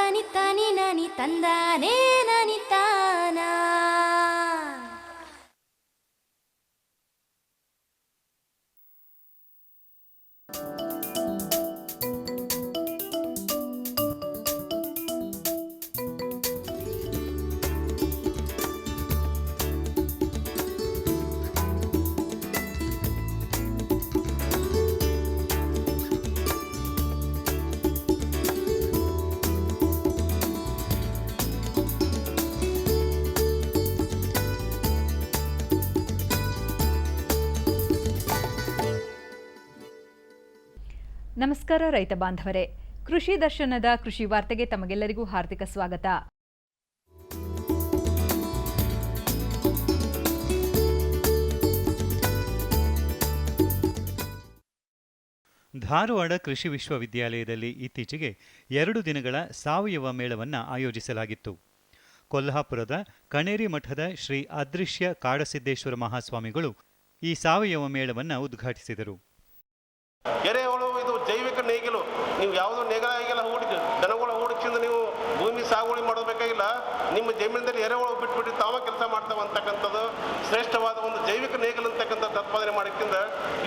ನನಿ ತನಿ ನನಿ ತಂದಾನೇ ನನಿ ತಾನ. ನಮಸ್ಕಾರ ರೈತ ಬಾಂಧವರೇ, ಕೃಷಿ ದರ್ಶನದ ಕೃಷಿ ವಾರ್ತೆಗೆ ತಮಗೆಲ್ಲರಿಗೂ ಹಾರ್ದಿಕ ಸ್ವಾಗತ. ಧಾರವಾಡ ಕೃಷಿ ವಿಶ್ವವಿದ್ಯಾಲಯದಲ್ಲಿ ಇತ್ತೀಚೆಗೆ 2 ದಿನಗಳ ಸಾವಯವ ಮೇಳವನ್ನು ಆಯೋಜಿಸಲಾಗಿತ್ತು. ಕೊಲ್ಹಾಪುರದ ಕಣೇರಿ ಮಠದ ಶ್ರೀ ಅದೃಶ್ಯ ಕಾಡಸಿದ್ದೇಶ್ವರ ಮಹಾಸ್ವಾಮಿಗಳು ಈ ಸಾವಯವ ಮೇಳವನ್ನು ಉದ್ಘಾಟಿಸಿದರು. ಎರೆಹುಳು ಇದು ಜೈವಿಕ ನೇಗಿಲು. ನೀವು ಯಾವುದೋ ನೇಗಿಲ ಆಗಿಲ್ಲ ಹೂಡಿದ್ದು ದನಗಳ ಹೂಡಿಸಿಂದ ನೀವು ಭೂಮಿ ಸಾಗುವಳಿ ಮಾಡಬೇಕಾಗಿಲ್ಲ. ನಿಮ್ಮ ಜಮೀನಿನಲ್ಲಿ ಎರೆಹುಳು ಬಿಟ್ಬಿಟ್ಟು ತಾವ ಕೆಲಸ ಮಾಡ್ತಾವ ಅಂತಕ್ಕಂಥದ್ದು ಶ್ರೇಷ್ಠವಾದ ಒಂದು ಜೈವಿಕ ನೇಗಿಲು ಅಂತಕ್ಕಂಥದ್ದು ಉತ್ಪಾದನೆ ಮಾಡೋಕ್ಕಿಂತ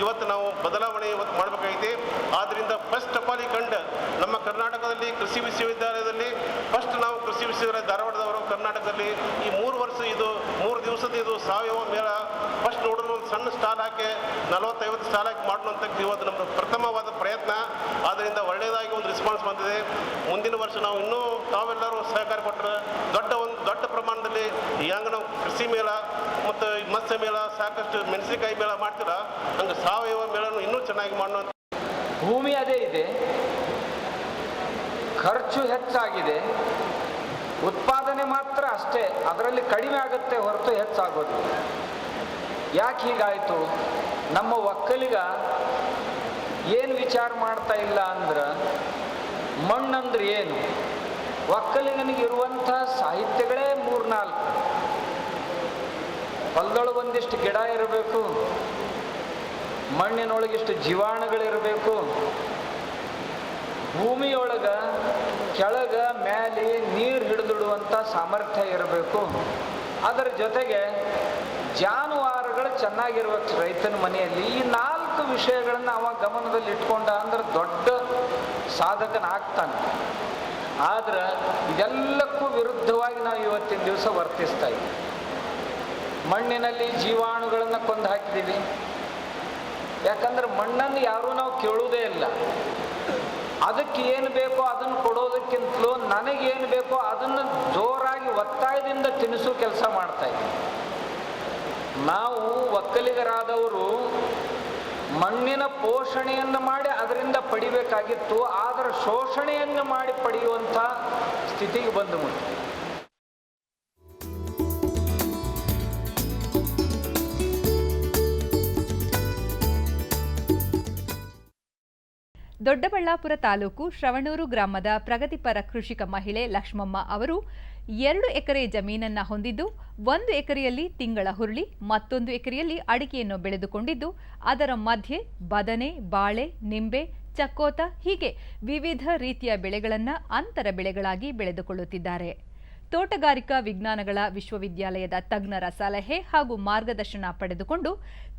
ಇವತ್ತು ನಾವು ಬದಲಾವಣೆ ಇವತ್ತು ಮಾಡಬೇಕಾಗಿದೆ. ಆದ್ದರಿಂದ ಫಸ್ಟ್ ಆಫ್ ಆಲ್ ಈ ಕಂಡು ನಮ್ಮ ಕರ್ನಾಟಕದಲ್ಲಿ ಕೃಷಿ ವಿಶ್ವವಿದ್ಯಾಲಯದಲ್ಲಿ ಫಸ್ಟ್ ನಾವು ಕೃಷಿ ವಿಶ್ವವಿದ್ಯಾಲಯ ಧಾರವಾಡದವರು ಕರ್ನಾಟಕದಲ್ಲಿ ಈ 3 ದಿವಸದ ಇದು ಸಾವಯವ ಮೇಳ ಫಸ್ಟ್ ನೋಡಿದ್ರು ಒಂದು ಸಣ್ಣ ಸ್ಟಾಲ್ ಹಾಕಿ 40-50 ಸ್ಟಾಲ್ ಹಾಕಿ ಮಾಡುವಂಥದ್ದು ಇವತ್ತು ನಮ್ಮ ಪ್ರಥಮವಾದ ಪ್ರಯತ್ನ. ಆದ್ದರಿಂದ ಒಳ್ಳೆಯದಾಗಿ ಒಂದು ರೆಸ್ಪಾನ್ಸ್ ಬಂದಿದೆ. ಮುಂದಿನ ವರ್ಷ ನಾವು ಇನ್ನೂ ತಾವೆಲ್ಲರೂ ಸಹಕಾರ ಕೊಟ್ಟರೆ ದೊಡ್ಡ ಪ್ರಮಾಣದಲ್ಲಿ ಹೆಂಗೆ ನಾವು ಕೃಷಿ ಮೇಳ ಮತ್ತು ಮತ್ಸ್ಯ ಮೇಳ ಸಾಕಷ್ಟು ಮೆಣಸಿನಕಾಯಿ ಮೇಳ ಮಾಡ್ತೀರ ಹಂಗೆ ಸಾವಯವ ಮೇಳನು ಇನ್ನೂ ಚೆನ್ನಾಗಿ ಮಾಡುವಂಥ ಭೂಮಿ ಅದೇ ಇದೆ, ಖರ್ಚು ಹೆಚ್ಚಾಗಿದೆ, ಉತ್ಪಾದನೆ ಮಾತ್ರ ಅಷ್ಟೇ ಅದರಲ್ಲಿ ಕಡಿಮೆ ಆಗುತ್ತೆ ಹೊರತು ಹೆಚ್ಚಾಗೋದು. ಯಾಕೆ ಹೀಗಾಯಿತು? ನಮ್ಮ ಒಕ್ಕಲಿಗ ಏನು ವಿಚಾರ ಮಾಡ್ತಾ ಇಲ್ಲ ಅಂದ್ರೆ ಮಣ್ಣಂದ್ರೆ ಏನು, ಒಕ್ಕಲಿಗನಿಗಿರುವಂಥ ಸಾಹಿತ್ಯಗಳೇ 3-4. ಹೊಲದೊಳಗೆ ಒಂದಿಷ್ಟು ಗಿಡ ಇರಬೇಕು, ಮಣ್ಣಿನೊಳಗಿಷ್ಟು ಜೀವಾಣುಗಳಿರಬೇಕು, ಭೂಮಿಯೊಳಗೆ ಕೆಳಗ ಮೇಲೆ ನೀರು ಹಿಡಿದಿಡುವಂಥ ಸಾಮರ್ಥ್ಯ ಇರಬೇಕು. ಅದರ ಜೊತೆಗೆ ಜಾನುವಾರುಗಳು ಚೆನ್ನಾಗಿರ್ಬೇಕು ರೈತನ ಮನೆಯಲ್ಲಿ. ಈ 4 ವಿಷಯಗಳನ್ನು ಅವ ಗಮನದಲ್ಲಿ ಇಟ್ಕೊಂಡ ಅಂದ್ರೆ ದೊಡ್ಡ ಸಾಧಕನಾಗ್ತಾನೆ. ಆದ್ರೆ ಇದೆಲ್ಲಕ್ಕೂ ವಿರುದ್ಧವಾಗಿ ನಾವು ಇವತ್ತಿನ ದಿವಸ ವರ್ತಿಸ್ತಾ ಇದ್ದೀವಿ. ಮಣ್ಣಿನಲ್ಲಿ ಜೀವಾಣುಗಳನ್ನು ಕೊಂದು ಹಾಕಿದ್ದೀವಿ. ಯಾಕಂದ್ರೆ ಮಣ್ಣನ್ನು ಯಾರೂ ನಾವು ಕೇಳುವುದೇ ಇಲ್ಲ. ಅದಕ್ಕೆ ಏನು ಬೇಕೋ ಅದನ್ನು ಕೊಡೋದಕ್ಕಿಂತಲೂ ನನಗೇನು ಬೇಕೋ ಅದನ್ನು ಜೋರಾಗಿ ಒತ್ತಾಯದಿಂದ ತಿನ್ನಿಸೋ ಕೆಲಸ ಮಾಡ್ತಾ ಇದ್ದೀವಿ. ನಾವು ಒಕ್ಕಲಿಗರಾದವರು ಮಣ್ಣಿನ ಪೋಷಣೆಯನ್ನು ಮಾಡಿ ಅದರಿಂದ ಪಡಿಬೇಕಾಗಿತ್ತು, ಆದರೆ ಶೋಷಣೆಯನ್ನು ಮಾಡಿ ಪಡೆಯುವಂಥ ಸ್ಥಿತಿಗೆ ಬಂದು ಮುಟ್ಟಿ. ದೊಡ್ಡಬಳ್ಳಾಪುರ ತಾಲೂಕು ಶ್ರವಣೂರು ಗ್ರಾಮದ ಪ್ರಗತಿಪರ ಕೃಷಿಕ ಮಹಿಳೆ ಲಕ್ಷ್ಮಮ್ಮ ಅವರು 2 ಎಕರೆ ಜಮೀನನ್ನ ಹೊಂದಿದ್ದು 1 ಎಕರೆಯಲ್ಲಿ ತಿಂಗಳ ಹುರುಳಿ, ಮತ್ತೊಂದು ಎಕರೆಯಲ್ಲಿ ಅಡಿಕೆಯನ್ನು ಬೆಳೆದುಕೊಂಡಿದ್ದು ಅದರ ಮಧ್ಯೆ ಬದನೆ, ಬಾಳೆ, ನಿಂಬೆ, ಚಕ್ಕೋತ ಹೀಗೆ ವಿವಿಧ ರೀತಿಯ ಬೆಳೆಗಳನ್ನು ಅಂತರ ಬೆಳೆಗಳಾಗಿ ಬೆಳೆದುಕೊಳ್ಳುತ್ತಿದ್ದಾರೆ. ತೋಟಗಾರಿಕಾ ವಿಜ್ಞಾನಗಳ ವಿಶ್ವವಿದ್ಯಾಲಯದ ತಜ್ಞರ ಸಲಹೆ ಹಾಗೂ ಮಾರ್ಗದರ್ಶನ ಪಡೆದುಕೊಂಡು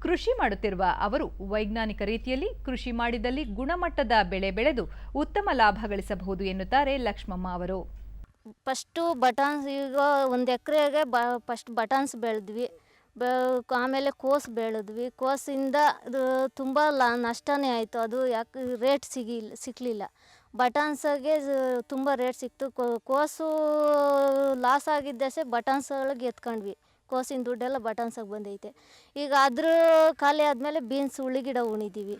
ಕೃಷಿ ಮಾಡುತ್ತಿರುವ ಅವರು ವೈಜ್ಞಾನಿಕ ರೀತಿಯಲ್ಲಿ ಕೃಷಿ ಮಾಡಿದಲ್ಲಿ ಗುಣಮಟ್ಟದ ಬೆಳೆ ಬೆಳೆದು ಉತ್ತಮ ಲಾಭ ಗಳಿಸಬಹುದು ಎನ್ನುತ್ತಾರೆ ಲಕ್ಷ್ಮಮ್ಮ ಅವರು. ಫಸ್ಟು ಬಟಾನ್ಸ್, ಈಗ 1 ಎಕರೆಗೆ ಫಸ್ಟ್ ಬಟಾನ್ಸ್ ಬೆಳೆದ್ವಿ, ಆಮೇಲೆ ಕೋಸು ಬೆಳೆದ್ವಿ. ಕೋಸಿಂದ ಅದು ತುಂಬ ನಷ್ಟನೇ ಆಯಿತು. ಅದು ಯಾಕೆ ರೇಟ್ ಸಿಕ್ಕಲಿಲ್ಲ. ಬಟಾನ್ಸಿಗೆ ತುಂಬ ರೇಟ್ ಸಿಕ್ತು. ಕೋಸು ಲಾಸ್ ಆಗಿದ್ದಸೆ ಬಟಾನ್ಸ್ ಒಳಗೆ ಎತ್ಕೊಂಡ್ವಿ. ಕೋಸಿನ ದುಡ್ಡೆಲ್ಲ ಬಟಾನ್ಸಾಗಿ ಬಂದೈತೆ. ಈಗ ಅದ್ರ ಖಾಲಿ ಆದಮೇಲೆ ಬೀನ್ಸ್ ಉಳ್ಳಿಗಿಡ ಉಣಿದ್ದೀವಿ.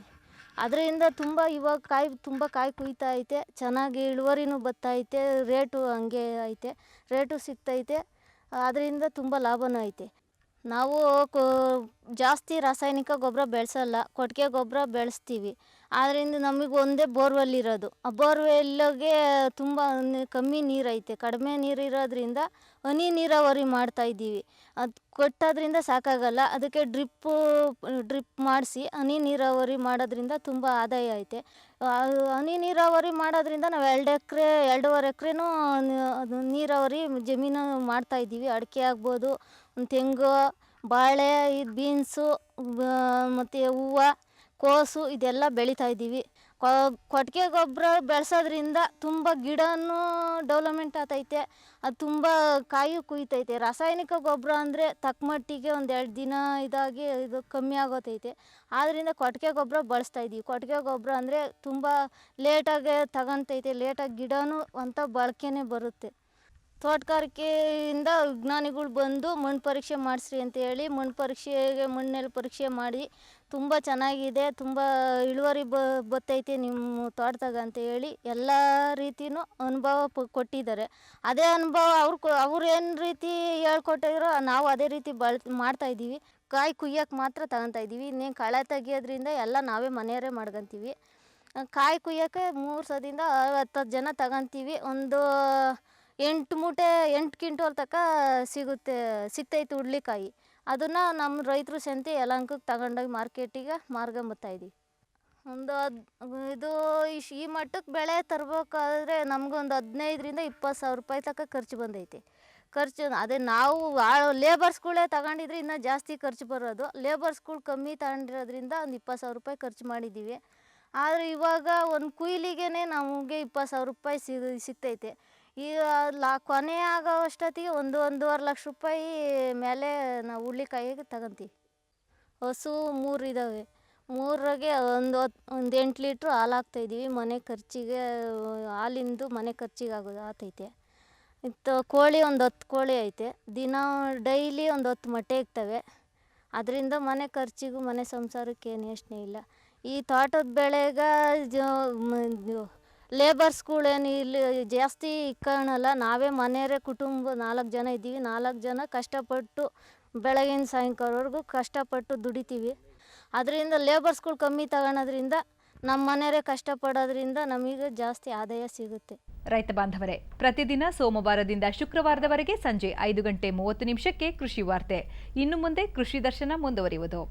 ಅದರಿಂದ ತುಂಬ ಕಾಯಿ ಕುಯ್ತಾ ಐತೆ, ಚೆನ್ನಾಗಿ ಇಳುವರಿನೂ ಬರ್ತೈತೆ, ರೇಟು ಹಂಗೆ ಐತೆ, ರೇಟು ಸಿಗ್ತೈತೆ. ಅದರಿಂದ ತುಂಬ ಲಾಭನೂ ಐತೆ. ನಾವು ಜಾಸ್ತಿ ರಾಸಾಯನಿಕ ಗೊಬ್ಬರ ಬೆಳೆಸಲ್ಲ, ಕೊಟ್ಟಿಗೆ ಗೊಬ್ಬರ ಬೆಳೆಸ್ತೀವಿ. ಆದ್ದರಿಂದ ನಮಗೆ ಒಂದೇ ಬೋರ್ವೆಲ್ ಇರೋದು. ಆ ಬೋರ್ವೆಲ್ಗೆ ತುಂಬ ಕಮ್ಮಿ ನೀರೈತೆ. ಕಡಿಮೆ ನೀರಿರೋದ್ರಿಂದ ಹನಿ ನೀರಾವರಿ ಮಾಡ್ತಾಯಿದ್ದೀವಿ. ಅದು ಕೊಟ್ಟೋದ್ರಿಂದ ಸಾಕಾಗಲ್ಲ. ಅದಕ್ಕೆ ಡ್ರಿಪ್ ಮಾಡಿಸಿ ಹನಿ ನೀರಾವರಿ ಮಾಡೋದ್ರಿಂದ ತುಂಬ ಆದಾಯ ಐತೆ. ಹನಿ ನೀರಾವರಿ ಮಾಡೋದ್ರಿಂದ ನಾವು 2 ಎಕರೆ 2.5 ಎಕರೆನೂ ಅದು ನೀರಾವರಿ ಜಮೀನು ಮಾಡ್ತಾಯಿದ್ದೀವಿ. ಅಡಿಕೆ ಆಗ್ಬೋದು, ತೆಂಗು, ಬಾಳೆ, ಇದು ಬೀನ್ಸು, ಮತ್ತು ಹೂವು, ಕೋಸು ಇದೆಲ್ಲ ಬೆಳೀತಾ ಇದ್ದೀವಿ. ಕೊಟ್ಟಿಗೆ ಗೊಬ್ಬರ ಬೆಳೆಸೋದ್ರಿಂದ ತುಂಬ ಗಿಡನೂ ಡೆವಲಪ್ಮೆಂಟ್ ಆಗ್ತೈತೆ. ಅದು ತುಂಬ ಕಾಯಿ ಕುಯ್ತೈತೆ. ರಾಸಾಯನಿಕ ಗೊಬ್ಬರ ಅಂದರೆ ತಕ್ಕ ಮಟ್ಟಿಗೆ ಒಂದು 2 ದಿನ ಇದಾಗಿ ಇದು ಕಮ್ಮಿ ಆಗೋತೈತೆ. ಆದ್ದರಿಂದ ಕೊಟ್ಟಿಗೆ ಗೊಬ್ಬರ ಬಳಸ್ತಾ ಇದ್ದೀವಿ. ಕೊಟ್ಟಿಗೆ ಗೊಬ್ಬರ ಅಂದರೆ ತುಂಬ ಲೇಟಾಗೆ ತಗೊತೈತೆ. ಲೇಟಾಗಿ ಗಿಡನೂ ಅಂತ ಬಳಕೆನೇ ಬರುತ್ತೆ. ತೋಟಗಾರಿಕೆಯಿಂದ ವಿಜ್ಞಾನಿಗಳು ಬಂದು ಮಣ್ಣು ಪರೀಕ್ಷೆ ಮಾಡಿಸ್ರಿ ಅಂತ ಹೇಳಿ ಮಣ್ಣೆಲ್ಲ ಪರೀಕ್ಷೆ ಮಾಡಿ ತುಂಬ ಚೆನ್ನಾಗಿದೆ, ತುಂಬ ಇಳುವರಿ ಬತ್ತೈತೆ ನಿಮ್ಮ ತೋಟದಾಗ ಅಂತ ಹೇಳಿ ಎಲ್ಲ ರೀತಿಯೂ ಅನುಭವ ಕೊಟ್ಟಿದ್ದಾರೆ. ಅದೇ ಅನುಭವ ಅವ್ರು ಏನು ರೀತಿ ಹೇಳ್ಕೊಟ್ಟಿರೋ ನಾವು ಅದೇ ರೀತಿ ಮಾಡ್ತಾಯಿದ್ದೀವಿ. ಕಾಯಿ ಕುಯ್ಯೋಕ್ಕೆ ಮಾತ್ರ ತಗೊತಾ ಇದ್ದೀವಿ. ಇನ್ನೇನು ಕಳೆ ತೆಗಿಯೋದ್ರಿಂದ ಎಲ್ಲ ನಾವೇ ಮನೆಯವರೇ ಮಾಡ್ಕೊತೀವಿ. ಕಾಯಿ ಕುಯ್ಯೋಕ್ಕೆ 3 ಸದಿಂದ 10 ಜನ ತಗೊತೀವಿ. ಒಂದು 8 ಕ್ವಿಂಟಲ್ ತನಕ ಸಿಗ್ತೈತೆ ಹುಡ್ಲಿಕಾಯಿ. ಅದನ್ನು ನಮ್ಮ ರೈತರು ಸಂತೆ ಯಲಹಂಕಕ್ಕೆ ತಗೊಂಡೋಗಿ ಮಾರ್ಕೆಟಿಗೆ ಮಾರ್ಕೊಂಬರ್ತಾಯಿದ್ದೀವಿ. ಈ ಮಟ್ಟಕ್ಕೆ ಬೆಳೆ ತರಬೇಕಾದ್ರೆ ನಮಗೊಂದು 15,000 ರಿಂದ 20,000 ರೂಪಾಯಿ ತನಕ ಖರ್ಚು ಬಂದೈತೆ. ಅದೇ ನಾವು ಲೇಬರ್ಸ್ಗಳೇ ತಗೊಂಡಿದ್ರೆ ಇನ್ನೂ ಜಾಸ್ತಿ ಖರ್ಚು ಬರೋದು. ಲೇಬರ್ಸ್ಗಳು ಕಮ್ಮಿ ತಗೊಂಡಿರೋದ್ರಿಂದ ಒಂದು 20,000 ರೂಪಾಯಿ ಖರ್ಚು ಮಾಡಿದ್ದೀವಿ. ಆದರೆ ಇವಾಗ ಒಂದು ಕುಯ್ಲಿಗೆ ನಮಗೆ 20,000 ರೂಪಾಯಿ ಸಿಗ್ತೈತೆ. ಈಗ ಕೊನೆ ಆಗೋ ಅಷ್ಟೊತ್ತಿಗೆ 1-1.5 ಲಕ್ಷ ರೂಪಾಯಿ ಮೇಲೆ ನಾವು ಹುಳ್ಳಿಕಾಯಿಗೆ ತಗೊತೀವಿ. ಹಸು 3 ಇದ್ದಾವೆ. 3ರಾಗೆ ಒಂದು 8 ಲೀಟ್ರ್ ಹಾಲು ಹಾಕ್ತಾಯಿದ್ದೀವಿ. ಮನೆ ಖರ್ಚಿಗೆ ಹಾಲಿಂದು ಮನೆ ಖರ್ಚಿಗೆ ಆಗ್ತೈತೆ. ಕೋಳಿ ಒಂದು 10 ಕೋಳಿ ಐತೆ. ಡೈಲಿ ಒಂದು 10 ಮೊಟ್ಟೆ ಇರ್ತವೆ. ಅದರಿಂದ ಮನೆ ಖರ್ಚಿಗೂ ಮನೆ ಸಂಸಾರಕ್ಕೆ ಏನು ಯೋಚನೆ ಇಲ್ಲ. ಈ ತೋಟದ ಬೆಳೆಗೆ ಲೇಬರ್ಸ್ಗಳೇನು ಇಲ್ಲಿ ಜಾಸ್ತಿ ಇಕ್ಕೊಳ್ಳಲ್ಲ. ನಾವೇ ಮನೆಯವರೇ ಕುಟುಂಬ 4 ಜನ ಇದ್ದೀವಿ. 4 ಜನ ಕಷ್ಟಪಟ್ಟು ಬೆಳಗಿನ ಸಾಯಂಕಾಲವರೆಗೂ ಕಷ್ಟಪಟ್ಟು ದುಡಿತೀವಿ. ಅದರಿಂದ ಲೇಬರ್ಸ್ಗಳು ಕಮ್ಮಿ ತಗೊಳೋದ್ರಿಂದ ನಮ್ಮ ಮನೆಯವರೇ ಕಷ್ಟಪಡೋದ್ರಿಂದ ನಮಗೆ ಜಾಸ್ತಿ ಆದಾಯ ಸಿಗುತ್ತೆ. ರೈತ ಬಾಂಧವರೇ, ಪ್ರತಿದಿನ ಸೋಮವಾರದಿಂದ ಶುಕ್ರವಾರದವರೆಗೆ ಸಂಜೆ 5 ಗಂಟೆ 30 ನಿಮಿಷಕ್ಕೆ ಕೃಷಿ ವಾರ್ತೆ. ಇನ್ನು ಮುಂದೆ ಕೃಷಿ ದರ್ಶನ ಮುಂದುವರಿಯುವುದು.